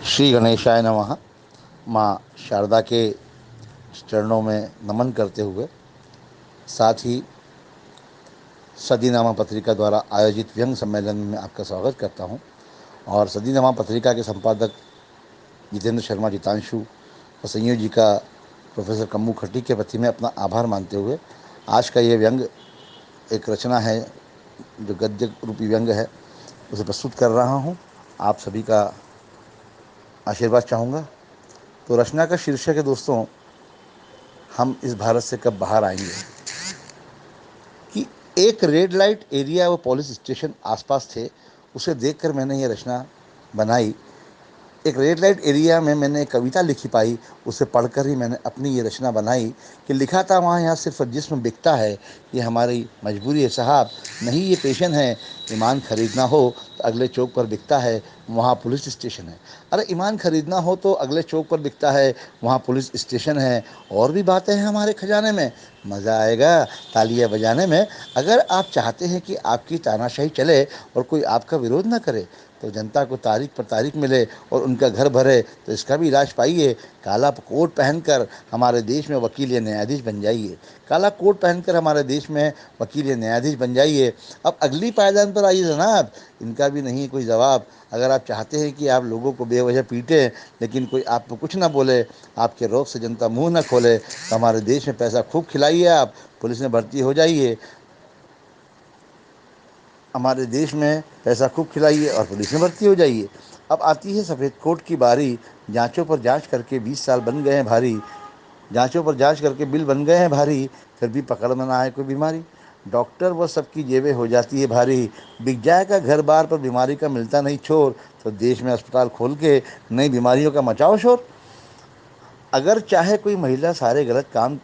श्री गणेशाय नमः। माँ शारदा के चरणों में नमन करते हुए, साथ ही सदीनामा पत्रिका द्वारा आयोजित व्यंग सम्मेलन में आपका स्वागत करता हूँ। और सदीनामा पत्रिका के संपादक जितेंद्र शर्मा जितांशु और संयोजिका प्रोफेसर कम्मू खटी के प्रति मैं अपना आभार मानते हुए, आज का ये व्यंग एक रचना है जो गद्य रूपी व्यंग है, उसे प्रस्तुत कर रहा हूँ। आप सभी का आशीर्वाद चाहूँगा। तो रचना का शीर्षक है दोस्तों, हम इस भारत से कब बाहर आएंगे। कि एक रेड लाइट एरिया व पुलिस स्टेशन आसपास थे, उसे देखकर मैंने ये रचना बनाई। एक रेड लाइट एरिया में मैंने एक कविता लिखी पाई, उसे पढ़कर ही मैंने अपनी ये रचना बनाई। कि लिखा था वहाँ, यहाँ सिर्फ जिस्म बिकता है, ये हमारी मजबूरी है साहब, नहीं ये पेशन है। ईमान खरीदना हो तो अगले चौक पर बिकता है, वहाँ पुलिस स्टेशन है। अरे ईमान खरीदना हो तो अगले चौक पर बिकता है, वहाँ पुलिस स्टेशन है। और भी बातें हैं हमारे खजाने में, मज़ा आएगा तालियां बजाने में। अगर आप चाहते हैं कि आपकी तानाशाही चले और कोई आपका विरोध ना करे, तो जनता को तारीख पर तारीख मिले और उनका घर भरे, तो इसका भी इलाज पाइए। काला कोट पहनकर हमारे देश में वकील या न्यायाधीश बन जाइए। काला कोट पहनकर हमारे देश में वकील या न्यायाधीश बन जाइए। अब अगली पायदान पर आइए जनाब, इनका भी नहीं कोई जवाब। अगर आप चाहते हैं कि आप लोगों को बेवजह पीटें लेकिन कोई आपको कुछ ना बोले, आपके रोक से जनता मुंह ना खोले, तो हमारे देश में पैसा खूब खिलाइए आप, पुलिस में भर्ती हो जाइए। हमारे देश में पैसा खूब खिलाइए और पुलिस में भर्ती हो जाइए। अब आती है सफ़ेद कोट की बारी, जांचों पर जांच करके 20 साल बन गए हैं भारी। जांचों पर जांच करके बिल बन गए हैं भारी, फिर भी पकड़ में ना आए कोई बीमारी। डॉक्टर व सबकी जेबें हो जाती है भारी, बिक जाएगा घर बार पर बीमारी का मिलता नहीं छोर, तो देश में अस्पताल खोल के नई बीमारियों का मचाओ शोर। अगर चाहे कोई महिला सारे गलत काम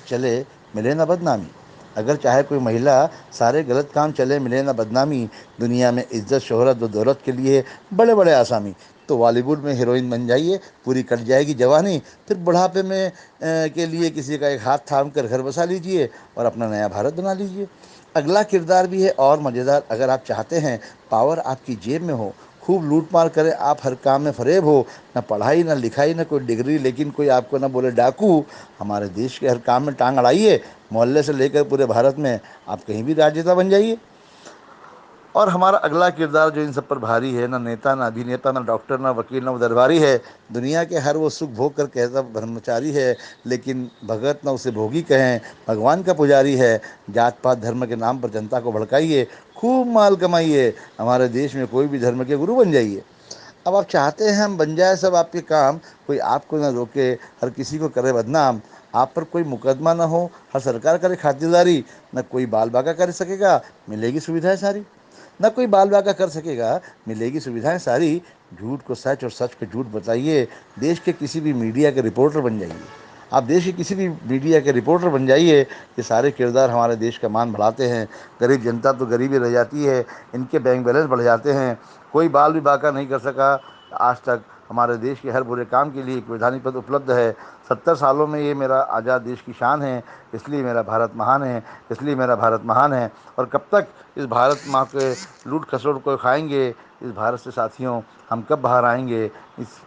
चले, मिले ना बदनामी। अगर चाहे कोई महिला सारे गलत काम चले, मिले ना बदनामी। दुनिया में इज्जत शोहरत व दौलत के लिए बड़े बड़े आसामी। तो बॉलीवुड में हीरोइन बन जाइए, पूरी कट जाएगी जवानी। फिर बुढ़ापे में के लिए किसी का एक हाथ थाम कर घर बसा लीजिए और अपना नया भारत बना लीजिए। अगला किरदार भी है और मज़ेदार, अगर आप चाहते हैं पावर आपकी जेब में हो, खूब लूट मार करें आप, हर काम में फरेब हो, ना पढ़ाई ना लिखाई ना कोई डिग्री, लेकिन कोई आपको ना बोले डाकू। हमारे देश के हर काम में टांग अड़ाइए, मोहल्ले से लेकर पूरे भारत में आप कहीं भी राजनेता बन जाइए। और हमारा अगला किरदार जो इन सब पर भारी है, ना नेता ना अभिनेता ना डॉक्टर ना वकील ना दरबारी है, दुनिया के हर वो सुख भोग कर कहता ब्रह्मचारी है, लेकिन भगत ना उसे भोगी कहें, भगवान का पुजारी है। जात पात धर्म के नाम पर जनता को भड़काइए, खूब माल कमाइए, हमारे देश में कोई भी धर्म के गुरु बन जाइए। अब आप चाहते हैं हम बन जाए सब आपके काम, कोई आपको ना रोके, हर किसी को करे बदनाम, आप पर कोई मुकदमा ना हो, हर सरकार करे खातिरदारी, न कोई बाल बाका कर सकेगा, मिलेगी सुविधाएं सारी। न कोई बाल बाका कर सकेगा, मिलेगी सुविधाएं सारी। झूठ को सच और सच को झूठ बताइए, देश के किसी भी मीडिया के रिपोर्टर बन जाइए। आप देश के किसी भी मीडिया के रिपोर्टर बन जाइए। ये सारे किरदार हमारे देश का मान बढ़ाते हैं। गरीब जनता तो गरीबी रह जाती है, इनके बैंक बैलेंस बढ़ जाते हैं। कोई बाल भी बाका नहीं कर सका आज तक। हमारे देश के हर बुरे काम के लिए एक वैधानिक पद उपलब्ध है। 70 सालों में ये मेरा आज़ाद देश की शान है, इसलिए मेरा भारत महान है, इसलिए मेरा भारत महान है। और कब तक इस भारत माँ के लूट खसोट को खाएंगे, इस भारत से साथियों हम कब बाहर आएंगे, इस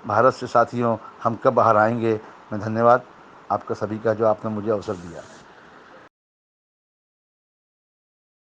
भारत से साथियों हम कब बाहर आएंगे। मैं धन्यवाद आपका सभी का जो आपने मुझे अवसर दिया।